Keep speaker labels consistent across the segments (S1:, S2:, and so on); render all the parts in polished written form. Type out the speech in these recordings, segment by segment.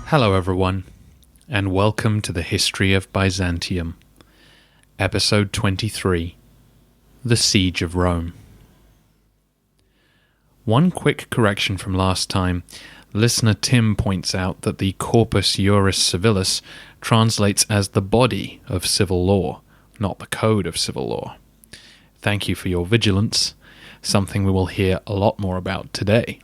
S1: Hello everyone, and welcome to the History of Byzantium, Episode 23, The Siege of Rome. One quick correction from last time. Listener Tim points out that the Corpus Juris Civilis translates as the body of civil law, not the code of civil law. Thank you for your vigilance, something we will hear a lot more about today.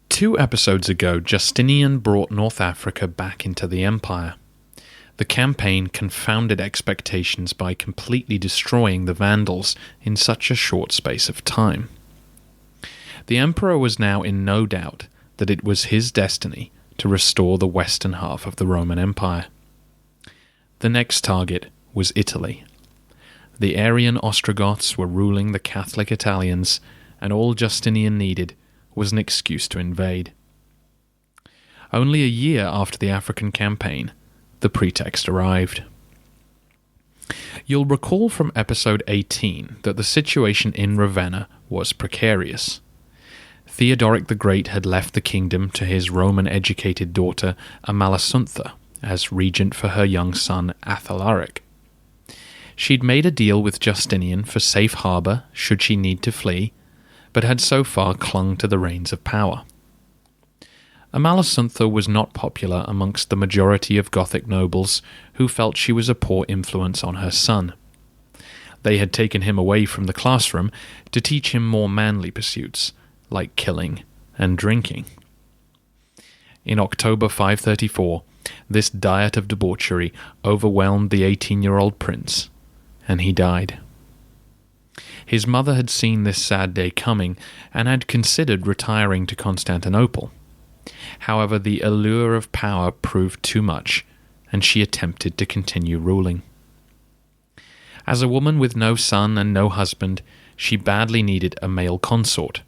S1: 2 episodes ago, Justinian brought North Africa back into the empire. The campaign confounded expectations by completely destroying the Vandals in such a short space of time. The emperor was now in no doubt that it was his destiny to restore the western half of the Roman Empire. The next target was Italy. The Arian Ostrogoths were ruling the Catholic Italians, and all Justinian needed was an excuse to invade. Only a year after the African campaign, the pretext arrived. You'll recall from episode 18 that the situation in Ravenna was precarious. Theodoric the Great had left the kingdom to his Roman-educated daughter Amalasuntha as regent for her young son Athalaric. She'd made a deal with Justinian for safe harbour should she need to flee, but had so far clung to the reins of power. Amalasuntha was not popular amongst the majority of Gothic nobles who felt she was a poor influence on her son. They had taken him away from the classroom to teach him more manly pursuits, like killing and drinking. In October 534, this diet of debauchery overwhelmed the 18-year-old prince, and he died. His mother had seen this sad day coming and had considered retiring to Constantinople. However, the allure of power proved too much, and she attempted to continue ruling. As a woman with no son and no husband, she badly needed a male consort,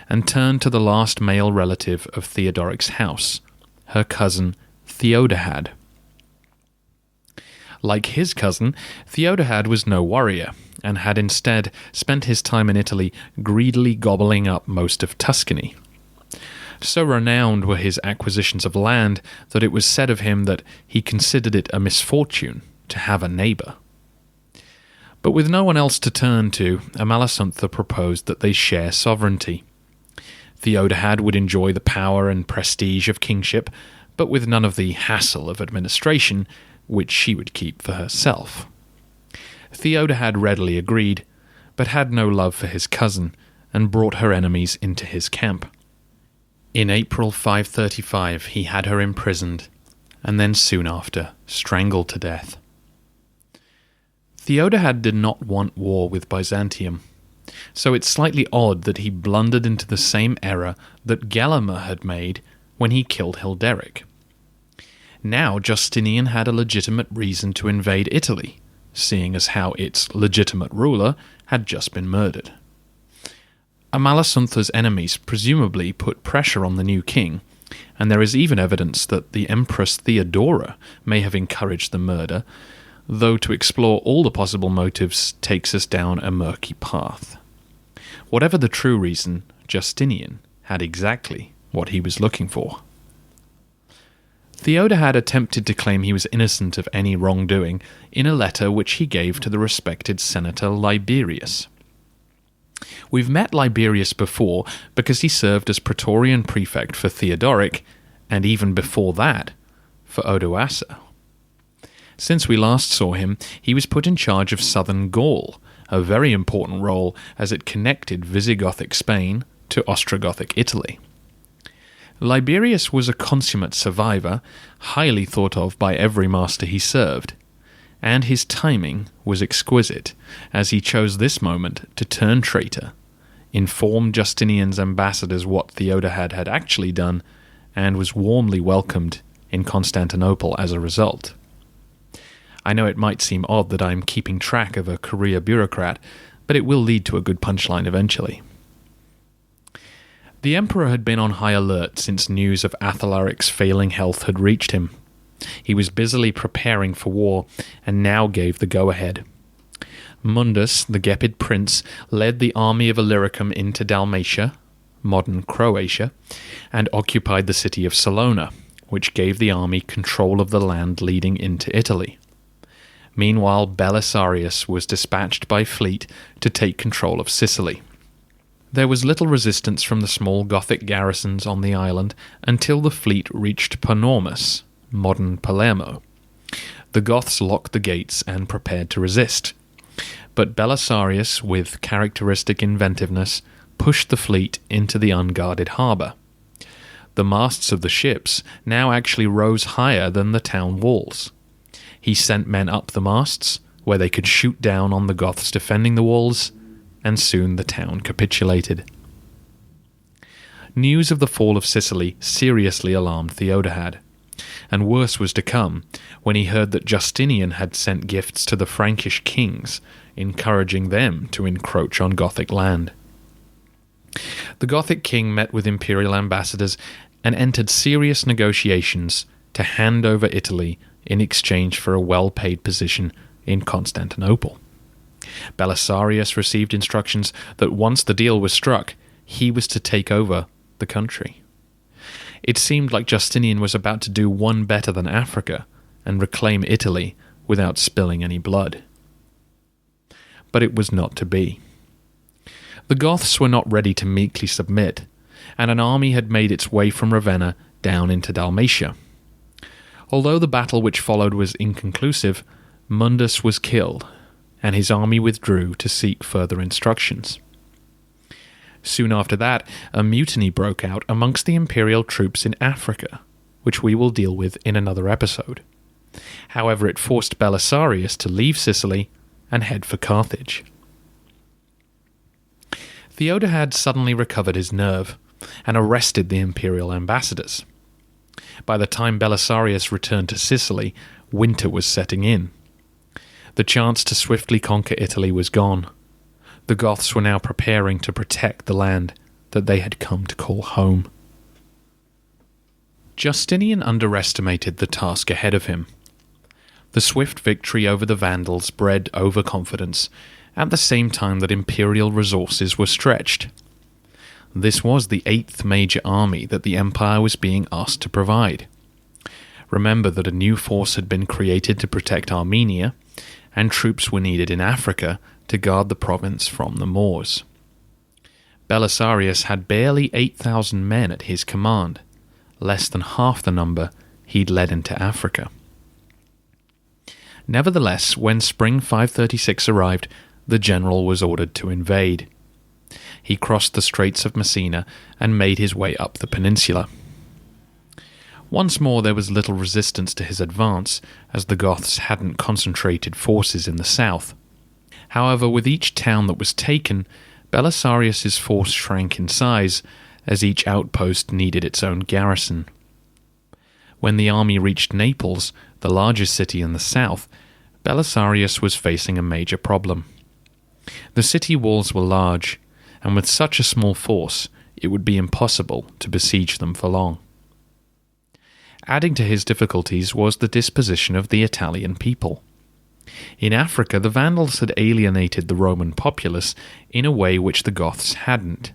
S1: and turned to the last male relative of Theodoric's house, her cousin Theodahad. Like his cousin, Theodahad was no warrior, and had instead spent his time in Italy greedily gobbling up most of Tuscany. So renowned were his acquisitions of land that it was said of him that he considered it a misfortune to have a neighbour. But with no one else to turn to, Amalasuntha proposed that they share sovereignty. Theodahad would enjoy the power and prestige of kingship, but with none of the hassle of administration, which she would keep for herself. Theodahad readily agreed, but had no love for his cousin, and brought her enemies into his camp. In April 535 he had her imprisoned, and then soon after strangled to death. Theodahad did not want war with Byzantium, so it's slightly odd that he blundered into the same error that Gelimer had made when he killed Hilderic. Now Justinian had a legitimate reason to invade Italy, seeing as how its legitimate ruler had just been murdered. Amalasuntha's enemies presumably put pressure on the new king, and there is even evidence that the Empress Theodora may have encouraged the murder, though to explore all the possible motives takes us down a murky path. Whatever the true reason, Justinian had exactly what he was looking for. Theodahad attempted to claim he was innocent of any wrongdoing in a letter which he gave to the respected senator Liberius. We've met Liberius before because he served as Praetorian prefect for Theodoric, and even before that, for Odoacer. Since we last saw him, he was put in charge of southern Gaul, a very important role as it connected Visigothic Spain to Ostrogothic Italy. Liberius was a consummate survivor, highly thought of by every master he served, and his timing was exquisite, as he chose this moment to turn traitor, inform Justinian's ambassadors what Theodahad had actually done, and was warmly welcomed in Constantinople as a result. I know it might seem odd that I'm keeping track of a career bureaucrat, but it will lead to a good punchline eventually. The emperor had been on high alert since news of Athalaric's failing health had reached him. He was busily preparing for war, and now gave the go-ahead. Mundus, the Gepid prince, led the army of Illyricum into Dalmatia, modern Croatia, and occupied the city of Salona, which gave the army control of the land leading into Italy. Meanwhile, Belisarius was dispatched by fleet to take control of Sicily. There was little resistance from the small Gothic garrisons on the island until the fleet reached Panormus, modern Palermo. The Goths locked the gates and prepared to resist. But Belisarius, with characteristic inventiveness, pushed the fleet into the unguarded harbour. The masts of the ships now actually rose higher than the town walls. He sent men up the masts, where they could shoot down on the Goths defending the walls, and soon the town capitulated. News of the fall of Sicily seriously alarmed Theodahad, and worse was to come when he heard that Justinian had sent gifts to the Frankish kings, encouraging them to encroach on Gothic land. The Gothic king met with imperial ambassadors and entered serious negotiations to hand over Italy in exchange for a well-paid position in Constantinople. Belisarius received instructions that once the deal was struck, he was to take over the country. It seemed like Justinian was about to do one better than Africa and reclaim Italy without spilling any blood. But it was not to be. The Goths were not ready to meekly submit, and an army had made its way from Ravenna down into Dalmatia. Although the battle which followed was inconclusive, Mundus was killed, and his army withdrew to seek further instructions. Soon after that, a mutiny broke out amongst the imperial troops in Africa, which we will deal with in another episode. However, it forced Belisarius to leave Sicily and head for Carthage. Theodahad suddenly recovered his nerve and arrested the imperial ambassadors. By the time Belisarius returned to Sicily, winter was setting in. The chance to swiftly conquer Italy was gone. The Goths were now preparing to protect the land that they had come to call home. Justinian underestimated the task ahead of him. The swift victory over the Vandals bred overconfidence, at the same time that imperial resources were stretched. This was the 8th major army that the empire was being asked to provide. Remember that a new force had been created to protect Armenia, and troops were needed in Africa to guard the province from the Moors. Belisarius had barely 8,000 men at his command, less than half the number he'd led into Africa. Nevertheless, when spring 536 arrived, the general was ordered to invade. He crossed the Straits of Messina and made his way up the peninsula. Once more there was little resistance to his advance, as the Goths hadn't concentrated forces in the south. However, with each town that was taken, Belisarius's force shrank in size, as each outpost needed its own garrison. When the army reached Naples, the largest city in the south, Belisarius was facing a major problem. The city walls were large, and with such a small force, it would be impossible to besiege them for long. Adding to his difficulties was the disposition of the Italian people. In Africa, the Vandals had alienated the Roman populace in a way which the Goths hadn't.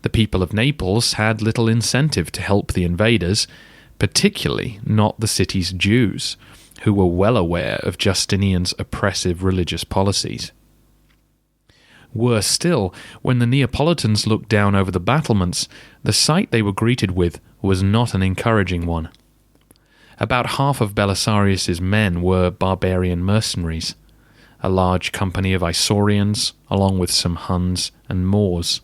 S1: The people of Naples had little incentive to help the invaders, particularly not the city's Jews, who were well aware of Justinian's oppressive religious policies. Worse still, when the Neapolitans looked down over the battlements, the sight they were greeted with was not an encouraging one. About half of Belisarius's men were barbarian mercenaries, a large company of Isaurians, along with some Huns and Moors.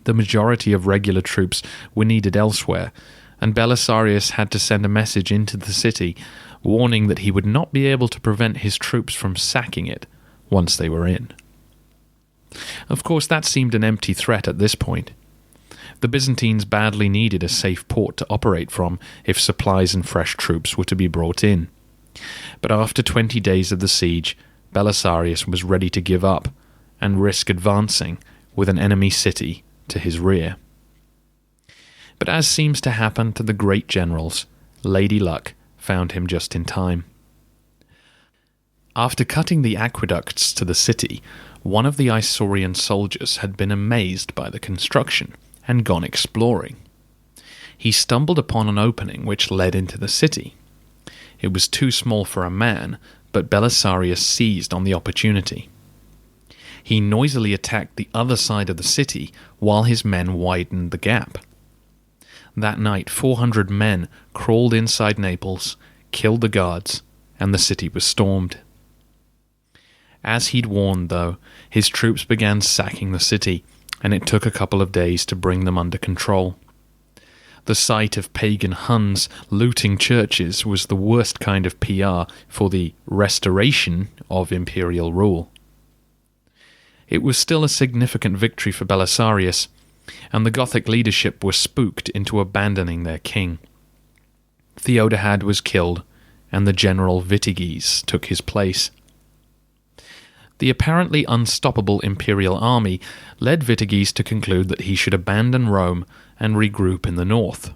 S1: The majority of regular troops were needed elsewhere, and Belisarius had to send a message into the city warning that he would not be able to prevent his troops from sacking it once they were in. Of course, that seemed an empty threat at this point. The Byzantines badly needed a safe port to operate from if supplies and fresh troops were to be brought in. But after 20 days of the siege, Belisarius was ready to give up and risk advancing with an enemy city to his rear. But as seems to happen to the great generals, Lady Luck found him just in time. After cutting the aqueducts to the city, one of the Isaurian soldiers had been amazed by the construction and gone exploring. He stumbled upon an opening which led into the city. It was too small for a man, but Belisarius seized on the opportunity. He noisily attacked the other side of the city while his men widened the gap. That night, 400 men crawled inside Naples, killed the guards, and the city was stormed. As he'd warned, though, his troops began sacking the city, and it took a couple of days to bring them under control. The sight of pagan Huns looting churches was the worst kind of PR for the restoration of imperial rule. It was still a significant victory for Belisarius, and the Gothic leadership were spooked into abandoning their king. Theodahad was killed, and the general Vitiges took his place. The apparently unstoppable imperial army led Vitiges to conclude that he should abandon Rome and regroup in the north.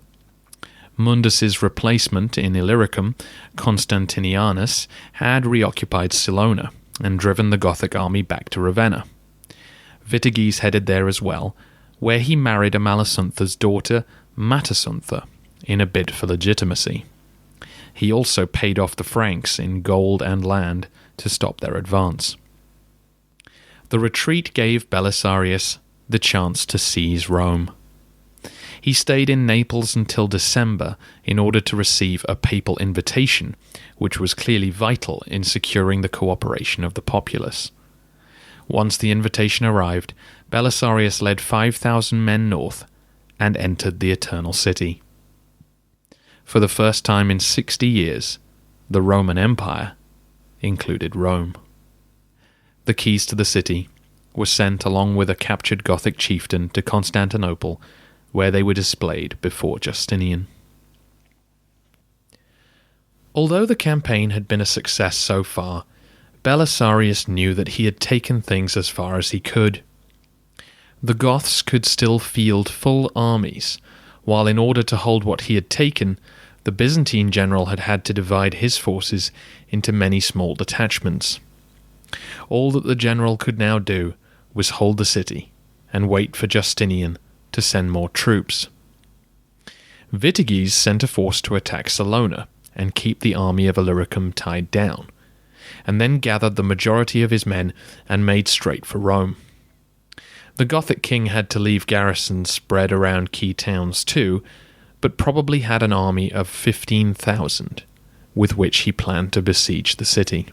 S1: Mundus's replacement in Illyricum, Constantinianus, had reoccupied Salona and driven the Gothic army back to Ravenna. Vitiges headed there as well, where he married Amalasuntha's daughter, Matasuntha, in a bid for legitimacy. He also paid off the Franks in gold and land to stop their advance. The retreat gave Belisarius the chance to seize Rome. He stayed in Naples until December in order to receive a papal invitation, which was clearly vital in securing the cooperation of the populace. Once the invitation arrived, Belisarius led 5,000 men north and entered the Eternal City. For the first time in 60 years, the Roman Empire included Rome. The keys to the city were sent along with a captured Gothic chieftain to Constantinople, where they were displayed before Justinian. Although the campaign had been a success so far, Belisarius knew that he had taken things as far as he could. The Goths could still field full armies, while in order to hold what he had taken, the Byzantine general had had to divide his forces into many small detachments. All that the general could now do was hold the city and wait for Justinian to send more troops. Vitiges sent a force to attack Salona and keep the army of Illyricum tied down, and then gathered the majority of his men and made straight for Rome. The Gothic king had to leave garrisons spread around key towns too, but probably had an army of 15,000, with which he planned to besiege the city.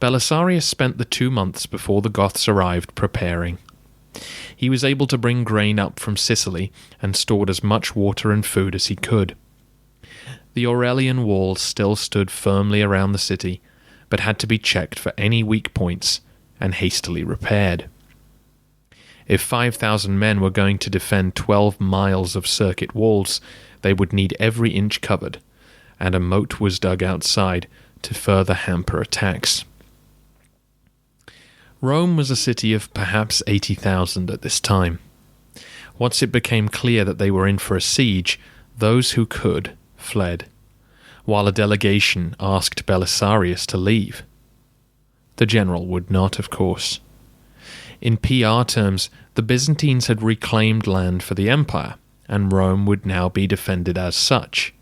S1: Belisarius spent the 2 months before the Goths arrived preparing. He was able to bring grain up from Sicily and stored as much water and food as he could. The Aurelian walls still stood firmly around the city, but had to be checked for any weak points and hastily repaired. If 5,000 men were going to defend 12 miles of circuit walls, they would need every inch covered, and a moat was dug outside to further hamper attacks. Rome was a city of perhaps 80,000 at this time. Once it became clear that they were in for a siege, those who could fled, while a delegation asked Belisarius to leave. The general would not, of course. In PR terms, the Byzantines had reclaimed land for the empire, and Rome would now be defended as such.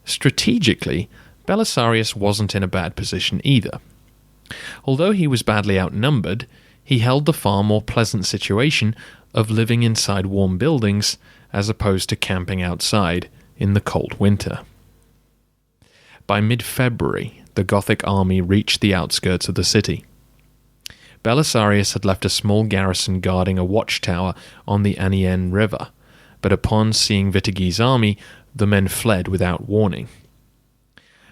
S1: Strategically, Belisarius wasn't in a bad position either. Although he was badly outnumbered, he held the far more pleasant situation of living inside warm buildings as opposed to camping outside in the cold winter. By mid-February, the Gothic army reached the outskirts of the city. Belisarius had left a small garrison guarding a watchtower on the Aniene River, but upon seeing Vitiges' army, the men fled without warning.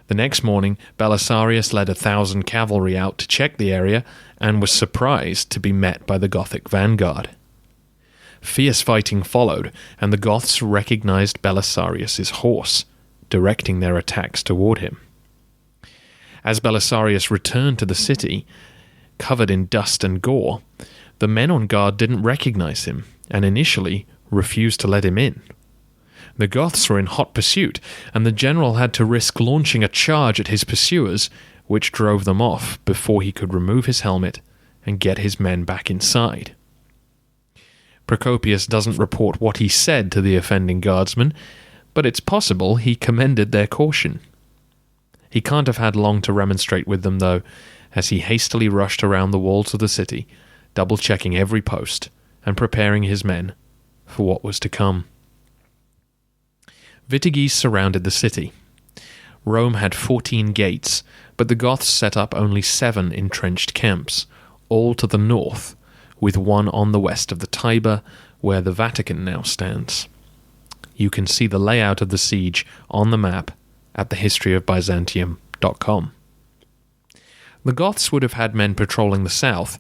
S1: The next morning, Belisarius led 1,000 cavalry out to check the area and was surprised to be met by the Gothic vanguard. Fierce fighting followed, and the Goths recognized Belisarius' horse, directing their attacks toward him. As Belisarius returned to the city, covered in dust and gore, the men on guard didn't recognize him and initially refused to let him in. The Goths were in hot pursuit, and the general had to risk launching a charge at his pursuers, which drove them off before he could remove his helmet and get his men back inside. Procopius doesn't report what he said to the offending guardsmen, but it's possible he commended their caution. He can't have had long to remonstrate with them, though, as he hastily rushed around the walls of the city, double-checking every post and preparing his men for what was to come. Vitiges surrounded the city. Rome had 14 gates, but the Goths set up only 7 entrenched camps, all to the north, with one on the west of the Tiber, where the Vatican now stands. You can see the layout of the siege on the map at thehistoryofbyzantium.com. The Goths would have had men patrolling the south,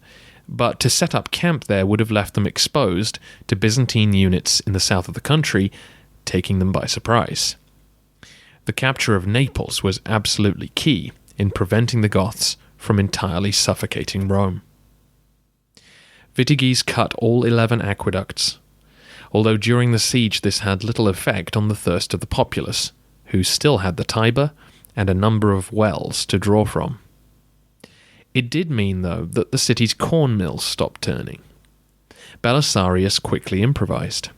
S1: but to set up camp there would have left them exposed to Byzantine units in the south of the country, taking them by surprise. The capture of Naples was absolutely key in preventing the Goths from entirely suffocating Rome. Vitiges cut all 11 aqueducts, although during the siege this had little effect on the thirst of the populace, who still had the Tiber and a number of wells to draw from. It did mean, though, that the city's corn mills stopped turning. Belisarius quickly improvised.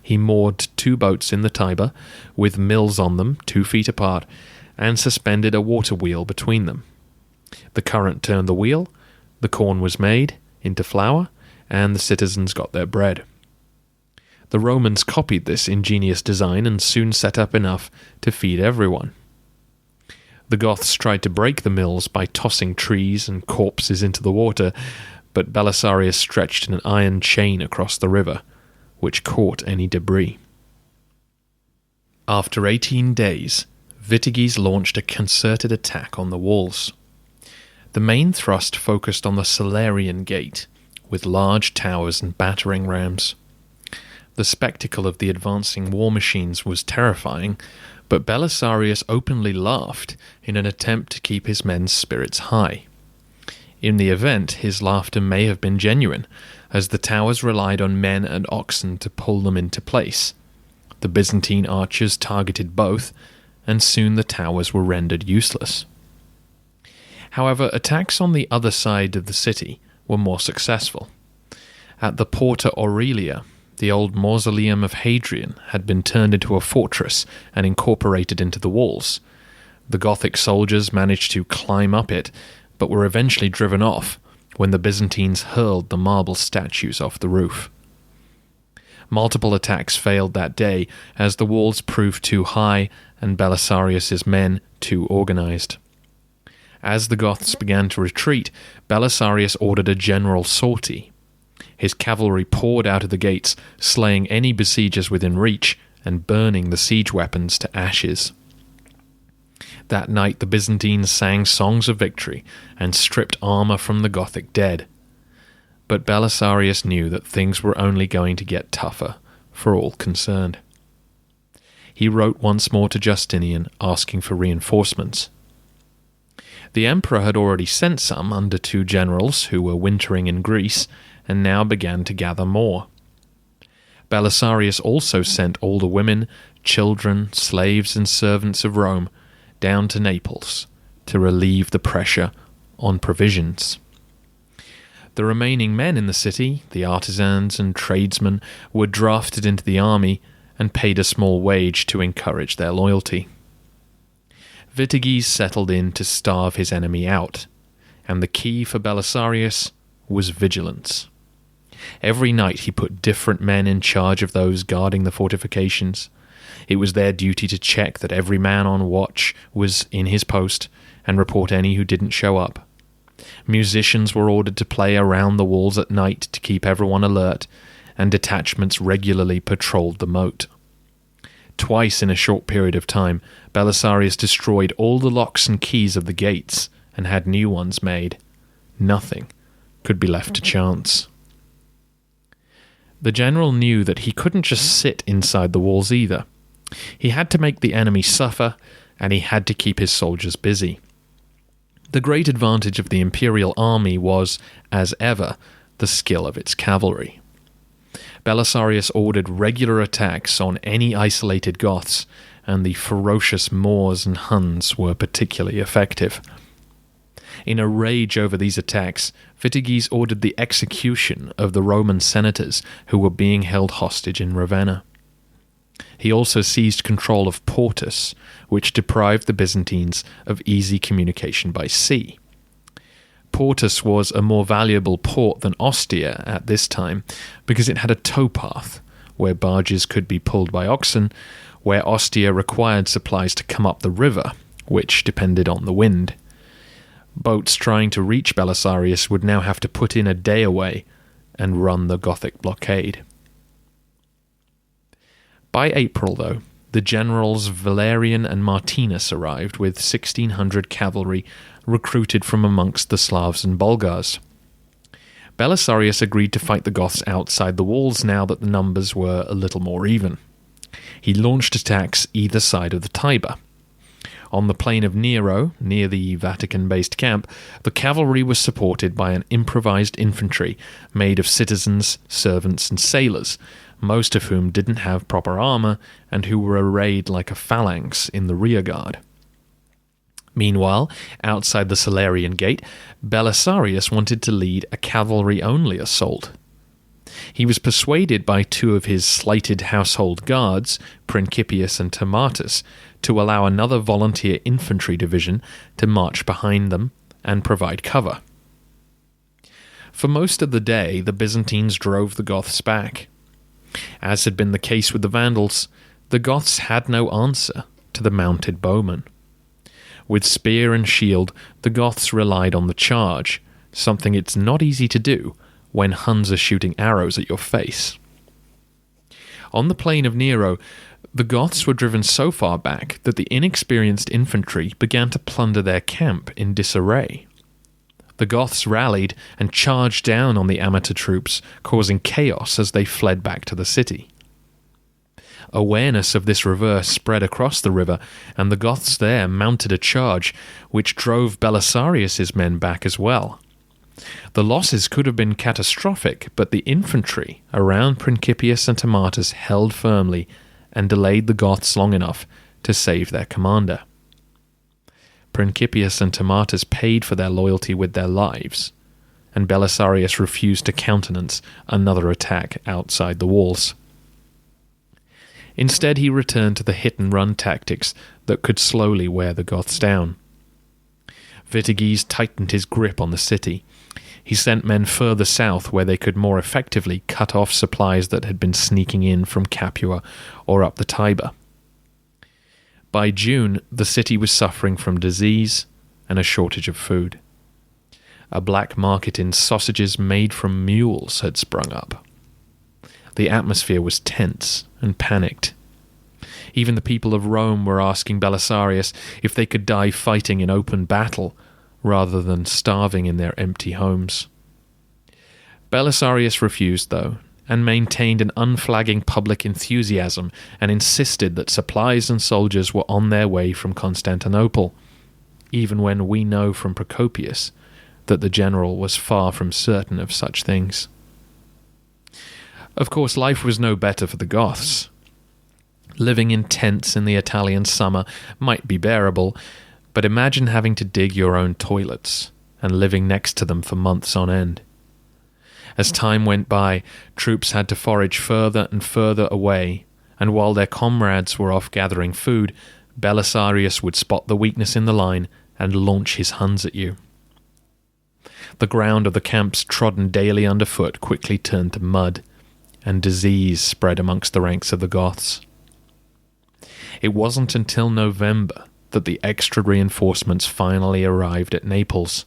S1: He moored 2 boats in the Tiber, with mills on them 2 feet apart, and suspended a water wheel between them. The current turned the wheel, the corn was made into flour, and the citizens got their bread. The Romans copied this ingenious design and soon set up enough to feed everyone. The Goths tried to break the mills by tossing trees and corpses into the water, but Belisarius stretched an iron chain across the river, which caught any debris. After 18 days, Vitiges launched a concerted attack on the walls. The main thrust focused on the Salarian Gate, with large towers and battering rams. The spectacle of the advancing war machines was terrifying, but Belisarius openly laughed in an attempt to keep his men's spirits high. In the event, his laughter may have been genuine, as the towers relied on men and oxen to pull them into place. The Byzantine archers targeted both, and soon the towers were rendered useless. However, attacks on the other side of the city were more successful. At the Porta Aurelia, the old mausoleum of Hadrian had been turned into a fortress and incorporated into the walls. The Gothic soldiers managed to climb up it, but were eventually driven off when the Byzantines hurled the marble statues off the roof. Multiple attacks failed that day, as the walls proved too high and Belisarius's men too organized. As the Goths began to retreat, Belisarius ordered a general sortie. His cavalry poured out of the gates, slaying any besiegers within reach and burning the siege weapons to ashes. That night the Byzantines sang songs of victory and stripped armor from the Gothic dead. But Belisarius knew that things were only going to get tougher for all concerned. He wrote once more to Justinian, asking for reinforcements. The emperor had already sent some under 2 generals who were wintering in Greece, and now began to gather more. Belisarius also sent all the women, children, slaves, and servants of Rome down to Naples to relieve the pressure on provisions. The remaining men in the city, the artisans and tradesmen, were drafted into the army and paid a small wage to encourage their loyalty. Vitiges settled in to starve his enemy out, and the key for Belisarius was vigilance. Every night he put different men in charge of those guarding the fortifications. It was their duty to check that every man on watch was in his post and report any who didn't show up. Musicians were ordered to play around the walls at night to keep everyone alert, and detachments regularly patrolled the moat. Twice in a short period of time, Belisarius destroyed all the locks and keys of the gates and had new ones made. Nothing could be left to chance. The general knew that he couldn't just sit inside the walls either. He had to make the enemy suffer, and he had to keep his soldiers busy. The great advantage of the imperial army was, as ever, the skill of its cavalry. Belisarius ordered regular attacks on any isolated Goths, and the ferocious Moors and Huns were particularly effective. In a rage over these attacks, Vitiges ordered the execution of the Roman senators who were being held hostage in Ravenna. He also seized control of Portus, which deprived the Byzantines of easy communication by sea. Portus was a more valuable port than Ostia at this time because it had a towpath where barges could be pulled by oxen, where Ostia required supplies to come up the river, which depended on the wind. Boats trying to reach Belisarius would now have to put in a day away and run the Gothic blockade. By April, though, the generals Valerian and Martinus arrived with 1,600 cavalry recruited from amongst the Slavs and Bulgars. Belisarius agreed to fight the Goths outside the walls now that the numbers were a little more even. He launched attacks either side of the Tiber. On the plain of Nero, near the Vatican-based camp, the cavalry was supported by an improvised infantry made of citizens, servants, and sailors, most of whom didn't have proper armour and who were arrayed like a phalanx in the rearguard. Meanwhile, outside the Salarian gate, Belisarius wanted to lead a cavalry-only assault. He was persuaded by two of his slighted household guards, Principius and Tomatus, to allow another volunteer infantry division to march behind them and provide cover. For most of the day, the Byzantines drove the Goths back. As had been the case with the Vandals, the Goths had no answer to the mounted bowmen. With spear and shield, the Goths relied on the charge, something it's not easy to do when Huns are shooting arrows at your face. On the plain of Nero, the Goths were driven so far back that the inexperienced infantry began to plunder their camp in disarray. The Goths rallied and charged down on the amateur troops, causing chaos as they fled back to the city. Awareness of this reverse spread across the river, and the Goths there mounted a charge, which drove Belisarius's men back as well. The losses could have been catastrophic, but the infantry around Principius and Tomatus held firmly and delayed the Goths long enough to save their commander. Principius and Tomatus paid for their loyalty with their lives, and Belisarius refused to countenance another attack outside the walls. Instead, he returned to the hit-and-run tactics that could slowly wear the Goths down. Vitiges tightened his grip on the city. He sent men further south where they could more effectively cut off supplies that had been sneaking in from Capua or up the Tiber. By June, the city was suffering from disease and a shortage of food. A black market in sausages made from mules had sprung up. The atmosphere was tense and panicked. Even the people of Rome were asking Belisarius if they could die fighting in open battle rather than starving in their empty homes. Belisarius refused, though, and maintained an unflagging public enthusiasm and insisted that supplies and soldiers were on their way from Constantinople, even when we know from Procopius that the general was far from certain of such things. Of course, life was no better for the Goths. Living in tents in the Italian summer might be bearable, but imagine having to dig your own toilets and living next to them for months on end. As time went by, troops had to forage further and further away, and while their comrades were off gathering food, Belisarius would spot the weakness in the line and launch his Huns at you. The ground of the camps trodden daily underfoot quickly turned to mud, and disease spread amongst the ranks of the Goths. It wasn't until November that the extra reinforcements finally arrived at Naples.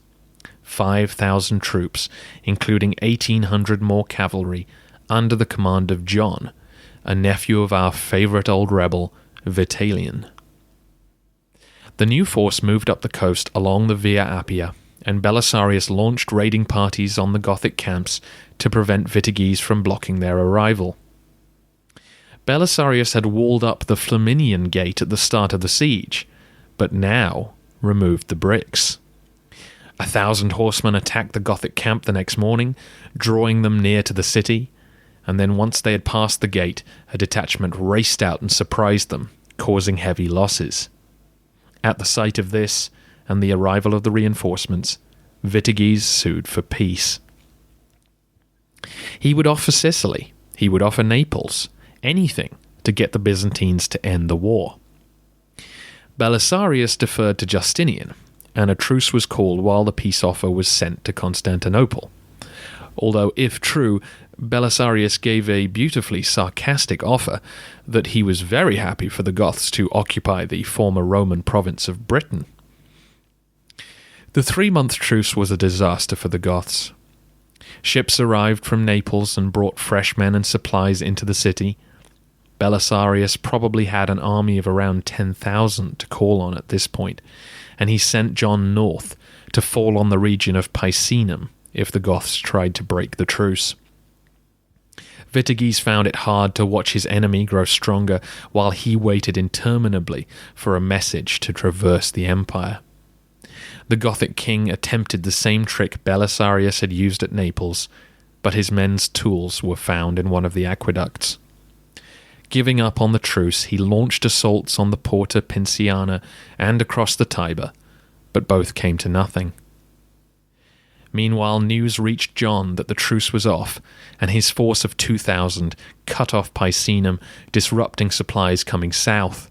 S1: 5,000 troops, including 1,800 more cavalry, under the command of John, a nephew of our favourite old rebel, Vitalian. The new force moved up the coast along the Via Appia, and Belisarius launched raiding parties on the Gothic camps to prevent Vitiges from blocking their arrival. Belisarius had walled up the Flaminian Gate at the start of the siege, but now removed the bricks. 1,000 horsemen attacked the Gothic camp the next morning, drawing them near to the city, and then once they had passed the gate, a detachment raced out and surprised them, causing heavy losses. At the sight of this, and the arrival of the reinforcements, Vitiges sued for peace. He would offer Sicily, he would offer Naples, anything to get the Byzantines to end the war. Belisarius deferred to Justinian, and a truce was called while the peace offer was sent to Constantinople. Although, if true, Belisarius gave a beautifully sarcastic offer that he was very happy for the Goths to occupy the former Roman province of Britain. The 3-month truce was a disaster for the Goths. Ships arrived from Naples and brought fresh men and supplies into the city. Belisarius probably had an army of around 10,000 to call on at this point, and he sent John north to fall on the region of Picenum if the Goths tried to break the truce. Vitiges found it hard to watch his enemy grow stronger while he waited interminably for a message to traverse the empire. The Gothic king attempted the same trick Belisarius had used at Naples, but his men's tools were found in one of the aqueducts. Giving up on the truce, he launched assaults on the Porta Pinciana and across the Tiber, but both came to nothing. Meanwhile, news reached John that the truce was off, and his force of 2,000 cut off Picenum, disrupting supplies coming south.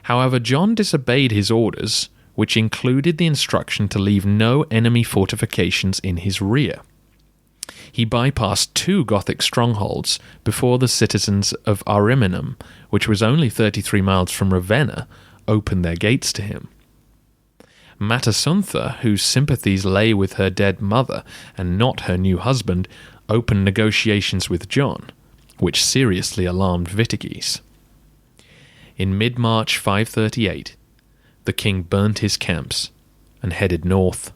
S1: However, John disobeyed his orders, which included the instruction to leave no enemy fortifications in his rear. He bypassed 2 Gothic strongholds before the citizens of Ariminum, which was only 33 miles from Ravenna, opened their gates to him. Amalasuntha, whose sympathies lay with her dead mother and not her new husband, opened negotiations with John, which seriously alarmed Vitiges. In mid-March 538, the king burnt his camps and headed north.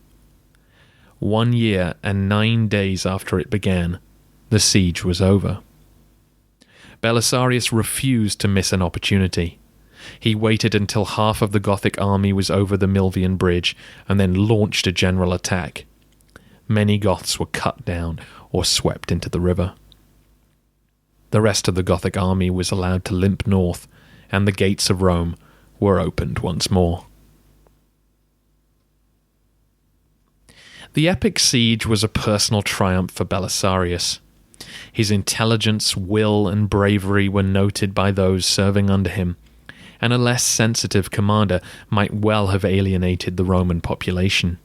S1: 1 year and 9 days after it began, the siege was over. Belisarius refused to miss an opportunity. He waited until half of the Gothic army was over the Milvian bridge and then launched a general attack. Many Goths were cut down or swept into the river. The rest of the Gothic army was allowed to limp north, and the gates of Rome were opened once more. The epic siege was a personal triumph for Belisarius. His intelligence, will, and bravery were noted by those serving under him, and a less sensitive commander might well have alienated the Roman population.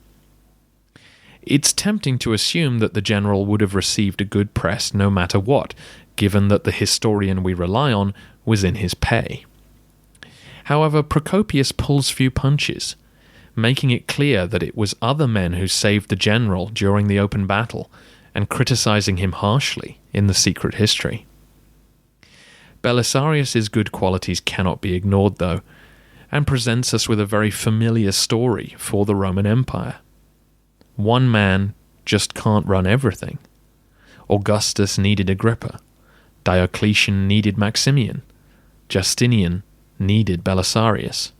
S1: It's tempting to assume that the general would have received a good press no matter what, given that the historian we rely on was in his pay. However, Procopius pulls few punches, making it clear that it was other men who saved the general during the open battle, and criticizing him harshly in the secret history. Belisarius's good qualities cannot be ignored, though, and presents us with a very familiar story for the Roman Empire. One man just can't run everything. Augustus needed Agrippa. Diocletian needed Maximian. Justinian needed Belisarius.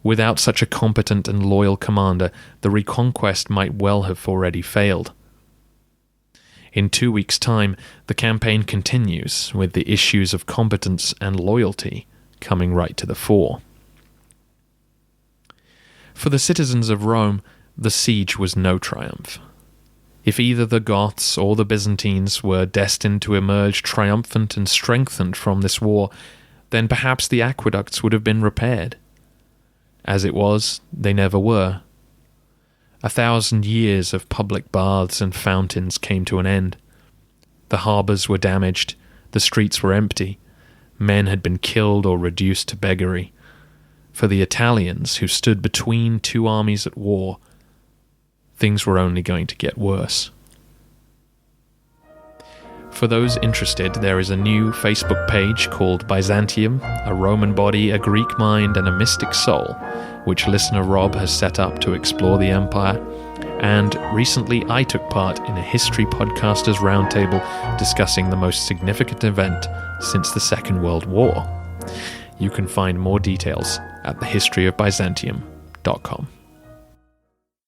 S1: Without such a competent and loyal commander, the reconquest might well have already failed. In 2 weeks' time, the campaign continues, with the issues of competence and loyalty coming right to the fore. For the citizens of Rome, the siege was no triumph. If either the Goths or the Byzantines were destined to emerge triumphant and strengthened from this war, then perhaps the aqueducts would have been repaired. As it was, they never were. 1,000 years of public baths and fountains came to an end. The harbours were damaged, the streets were empty, men had been killed or reduced to beggary. For the Italians, who stood between 2 armies at war, things were only going to get worse. For those interested, there is a new Facebook page called Byzantium, a Roman body, a Greek mind, and a mystic soul, which listener Rob has set up to explore the empire. And recently I took part in a History Podcasters Roundtable discussing the most significant event since the Second World War. You can find more details at thehistoryofbyzantium.com.